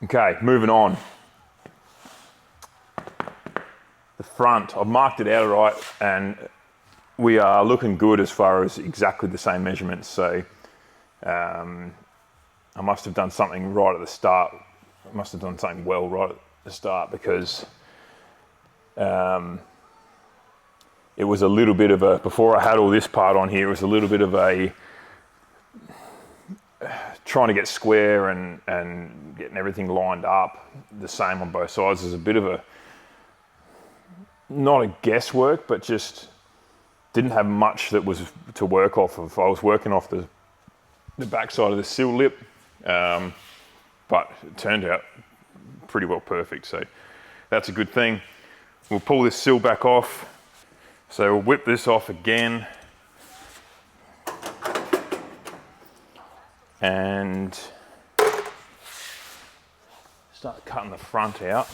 Okay, moving on. The front, I've marked it out right, and we are looking good as far as exactly the same measurements. So I must have done something right at the start. I must have done something well right at the start, because it was a little bit of a, before I had all this part on here, it was a little bit of a trying to get square and getting everything lined up the same on both sides. Is a bit of a, not a guesswork, but just didn't have much that was to work off of. I was working off the back side of the sill lip, but it turned out pretty well perfect, so that's a good thing. We'll pull this sill back off. So we'll whip this off again, and start cutting the front out.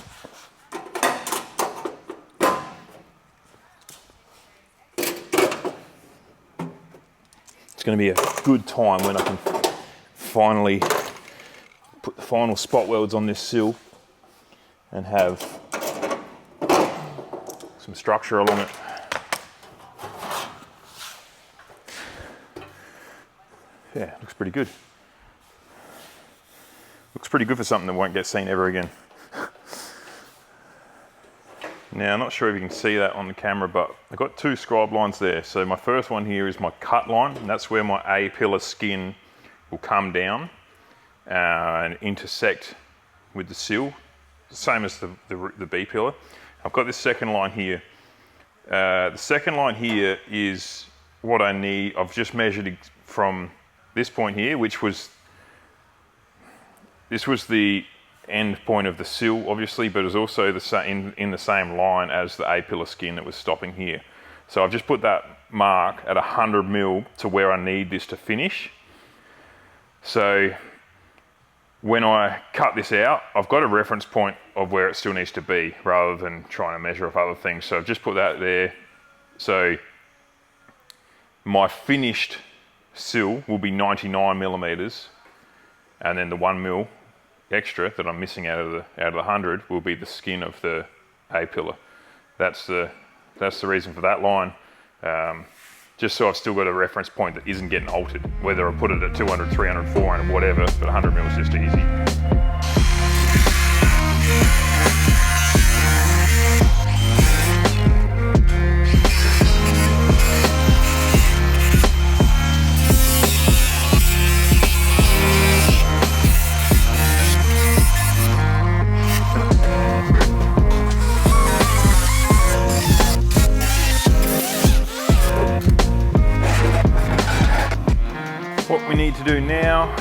It's going to be a good time when I can finally put the final spot welds on this sill and have some structure along it. Yeah, looks pretty good. Looks pretty good for something that won't get seen ever again. Now, I'm not sure if you can see that on the camera, but I've got two scribe lines there. So my first one here is my cut line, and that's where my A pillar skin will come down and intersect with the sill, same as the B pillar. I've got this second line here. The second line here is what I need. I've just measured from this point here, this was the end point of the sill, obviously, but it was also in the same line as the A pillar skin that was stopping here. So I've just put that mark at 100 mil to where I need this to finish. So when I cut this out, I've got a reference point of where it still needs to be, rather than trying to measure off other things. So I've just put that there. So my finished sill will be 99 millimeters, and then the 1 mil extra that I'm missing out of the 100 will be the skin of the A pillar. That's the reason for that line. Just so I've still got a reference point that isn't getting altered, whether I put it at 200, 300, 400, whatever, but 100 mil is just easy. What we need to do now,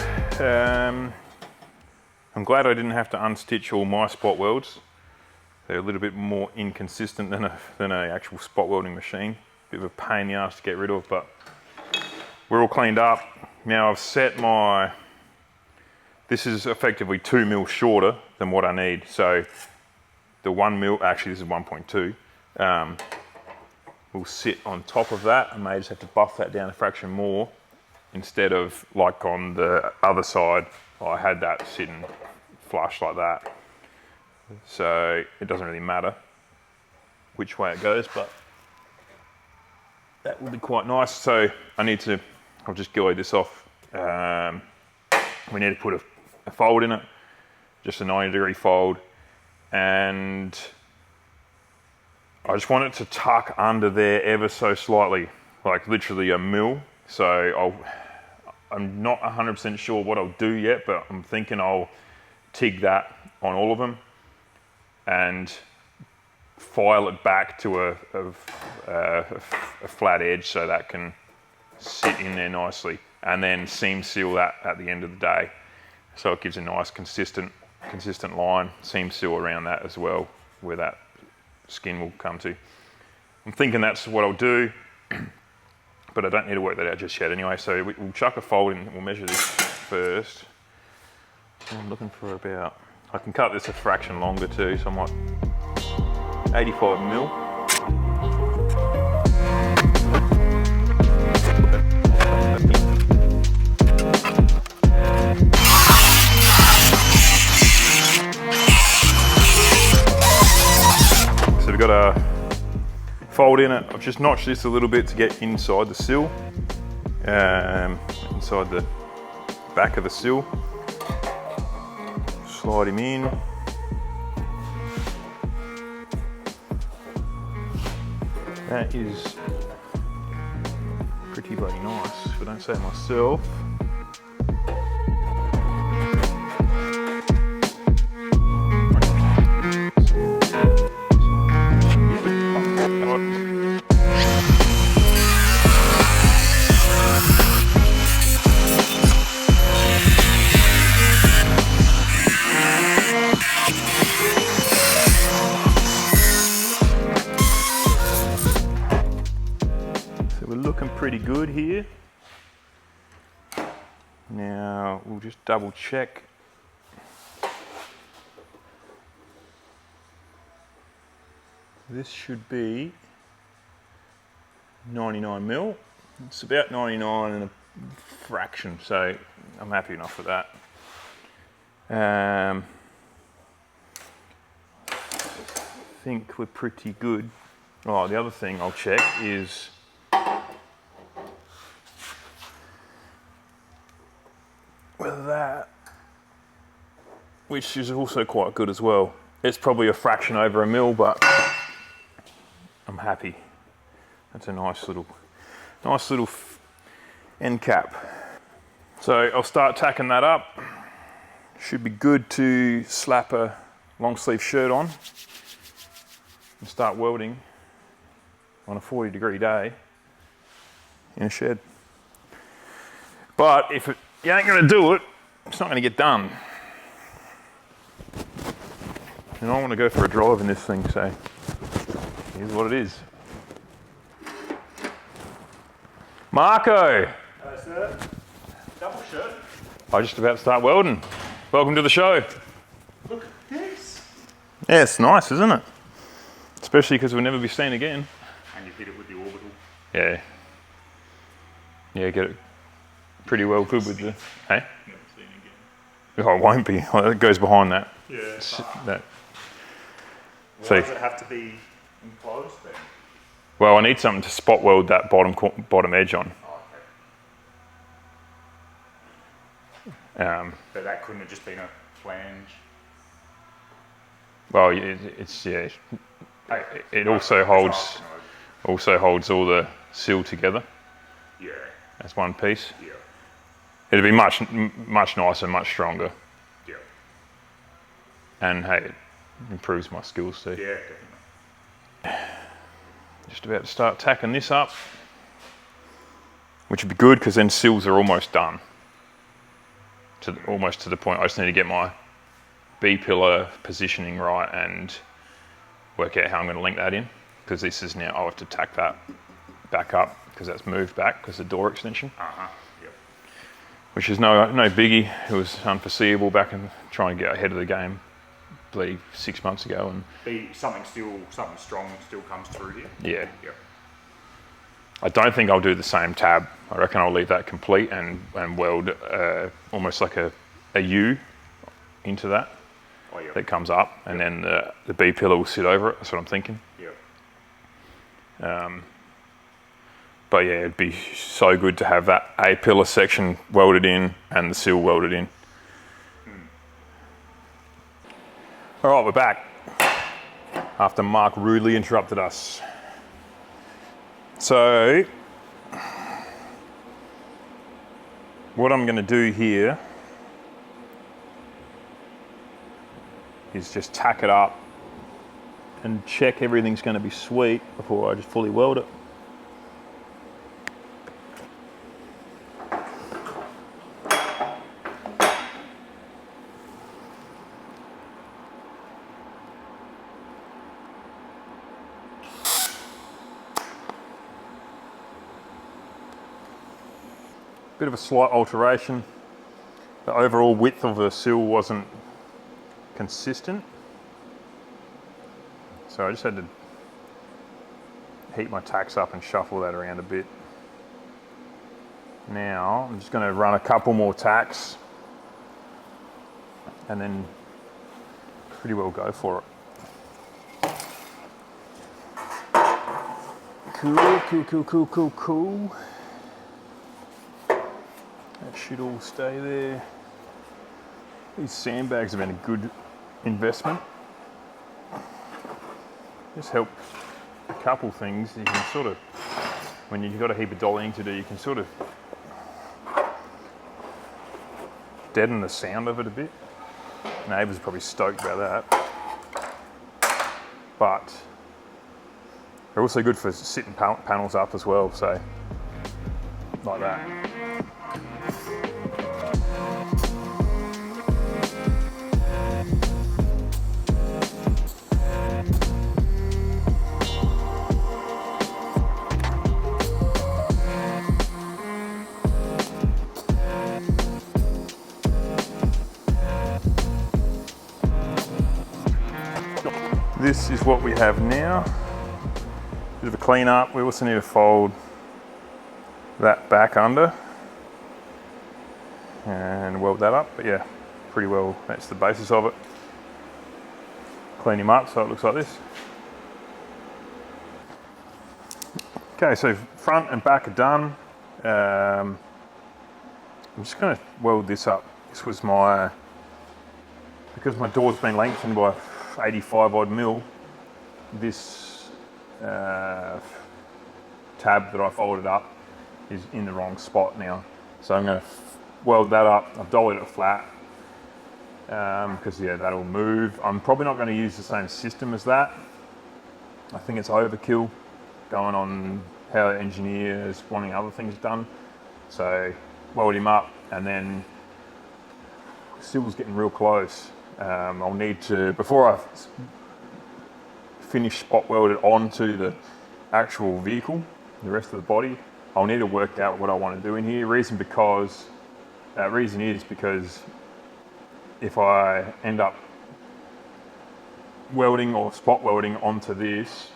I'm glad I didn't have to unstitch all my spot welds. They're a little bit more inconsistent than an actual spot welding machine. Bit of a pain in the ass to get rid of, but we're all cleaned up. Now I've set this is effectively 2 mil shorter than what I need. So the 1 mil, actually this is 1.2, will sit on top of that. I may just have to buff that down a fraction more, instead of like on the other side, I had that sitting flush like that. So it doesn't really matter which way it goes, but that will be quite nice. So I'll just gouge this off. We need to put a fold in it, just a 90-degree fold, and I just want it to tuck under there ever so slightly, like literally a mil. So I'm not 100% sure what I'll do yet, but I'm thinking I'll TIG that on all of them and file it back to a flat edge so that can sit in there nicely, and then seam seal that at the end of the day. So it gives a nice consistent line, seam seal around that as well, where that skin will come to. I'm thinking that's what I'll do. But I don't need to work that out just yet anyway, so we'll chuck a fold in, we'll measure this first. So I'm looking for about, I can cut this a fraction longer too, so I'm like 85 mil. got a fold in it. I've just notched this a little bit to get inside the sill, inside the back of the sill. Slide him in. That is pretty bloody nice, if I don't say it myself. Pretty good here. Now we'll just double check. This should be 99 mil. It's about 99 and a fraction, so I'm happy enough with that. I think we're pretty good. Oh, the other thing I'll check is whether that, which is also quite good as well. It's probably a fraction over a mil, but I'm happy. That's a nice little end cap. So I'll start tacking that up. Should be good to slap a long sleeve shirt on and start welding on a 40-degree day in a shed. But if you ain't gonna do it, it's not gonna get done. And I want to go for a drive in this thing, so here's what it is. Marco! Hello, sir. Double shirt. I'm just about to start welding. Welcome to the show. Look at this. Yeah, it's nice, isn't it? Especially because we'll never be seen again. And you hit it with the orbital. Yeah. Yeah, get it pretty well good with the... Hey? Never seen again. Oh, it won't be. Well, it goes behind that. Yeah. That. Why does it have to be enclosed then? Well, I need something to spot weld that bottom edge on. Oh, okay. But that couldn't have just been a flange? Well, it's yeah. It also holds all the sill together. Yeah. As one piece. Yeah. It'd be much nicer, much stronger. Yeah. And hey, it improves my skills too. Yeah, definitely. Just about to start tacking this up, which would be good because then sills are almost done. Almost to the point I just need to get my B-pillar positioning right and work out how I'm going to link that in, because this is now, I'll have to tack that back up because that's moved back because the door extension. Yep. Which is no biggie. It was unforeseeable back in trying to get ahead of the game, bloody 6 months ago. And something strong still comes through here? Yeah. Yep. I don't think I'll do the same tab. I reckon I'll leave that complete and weld almost like a U into that. Oh, yep. That comes up, and then the B pillar will sit over it. That's what I'm thinking. Yep. But yeah, it'd be so good to have that A pillar section welded in and the sill welded in. All right, we're back after Mark rudely interrupted us. So, what I'm going to do here is just tack it up and check everything's going to be sweet before I just fully weld it. Bit of a slight alteration. The overall width of the sill wasn't consistent, so I just had to heat my tacks up and shuffle that around a bit. Now I'm just going to run a couple more tacks and then pretty well go for it. Cool. That should all stay there. These sandbags have been a good investment. Just help a couple things. You can sort of, when you've got a heap of dollying to do, you can sort of deaden the sound of it a bit. Neighbours are probably stoked about that. But they're also good for sitting panels up as well, so like that. This is what we have now. Bit of a clean up. We also need to fold that back under and weld that up. But yeah, pretty well that's the basis of it. Clean him up so it looks like this. Okay, so front and back are done. I'm just going to weld this up. This was because my door's been lengthened by 85 odd mil, this tab that I folded up is in the wrong spot now. So I'm going to weld that up. I've dollied it flat because yeah, that'll move. I'm probably not going to use the same system as that. I think it's overkill going on how engineers wanting other things done. So weld him up, and then Sill's getting real close. I'll need to, before I finish spot weld it onto the actual vehicle, the rest of the body, I'll need to work out what I want to do in here. Reason is because if I end up welding or spot welding onto this,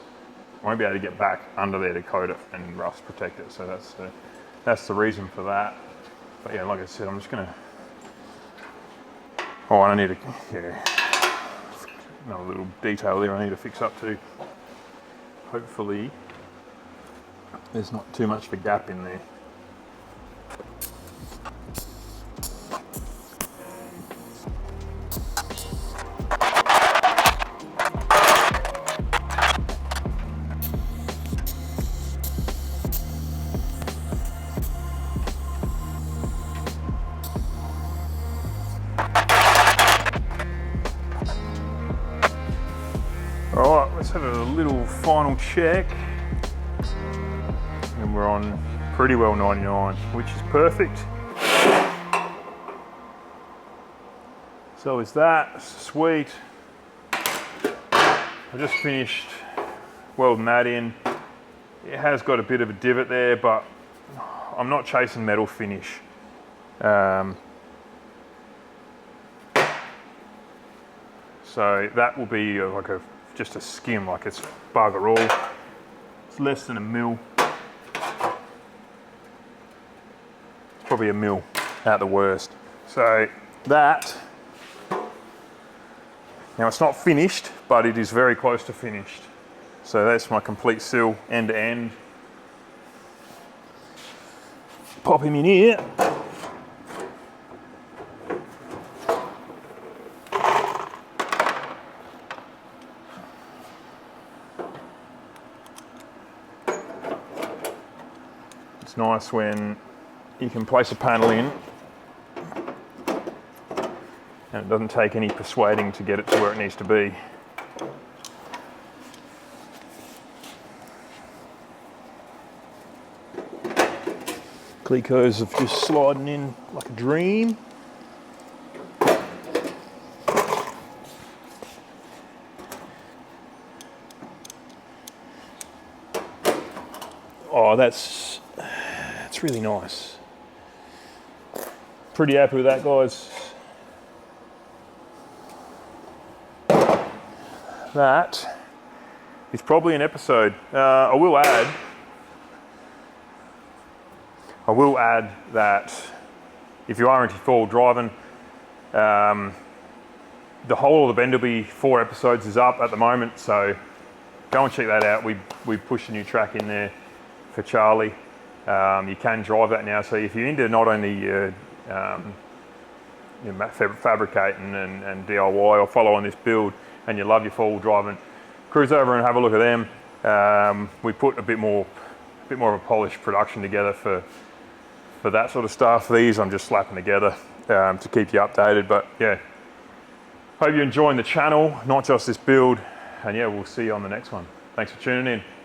I won't be able to get back under there to coat it and rust protect it. So that's the reason for that. But yeah, like I said, I'm just gonna. Oh, I need to, yeah, another little detail there I need to fix up too. Hopefully, there's not too much of a gap in there. Alright, let's have a little final check. And we're on pretty well 99, which is perfect. So is that, sweet. I just finished welding that in. It has got a bit of a divot there, but I'm not chasing metal finish. So that will be like just a skim, like it's bugger all. It's less than a mil. It's probably a mil at the worst. So that, now it's not finished, but it is very close to finished. So that's my complete Sill end to end. Pop him in here. It's nice when you can place a panel in and it doesn't take any persuading to get it to where it needs to be. Clicos are just sliding in like a dream. Oh, that's really nice. Pretty happy with that, guys. That is probably an episode. I will add that if you are into four-wheel driving, the whole of the Benderby 4 episodes is up at the moment, so go and check that out. We pushed a new track in there for Charlie. You can drive that now, so if you're into not only fabricating and DIY or following this build, and you love your four-wheel driving, cruise over and have a look at them. We put a bit more of a polished production together for that sort of stuff. These I'm just slapping together to keep you updated. But yeah, hope you're enjoying the channel, not just this build. And yeah, we'll see you on the next one. Thanks for tuning in.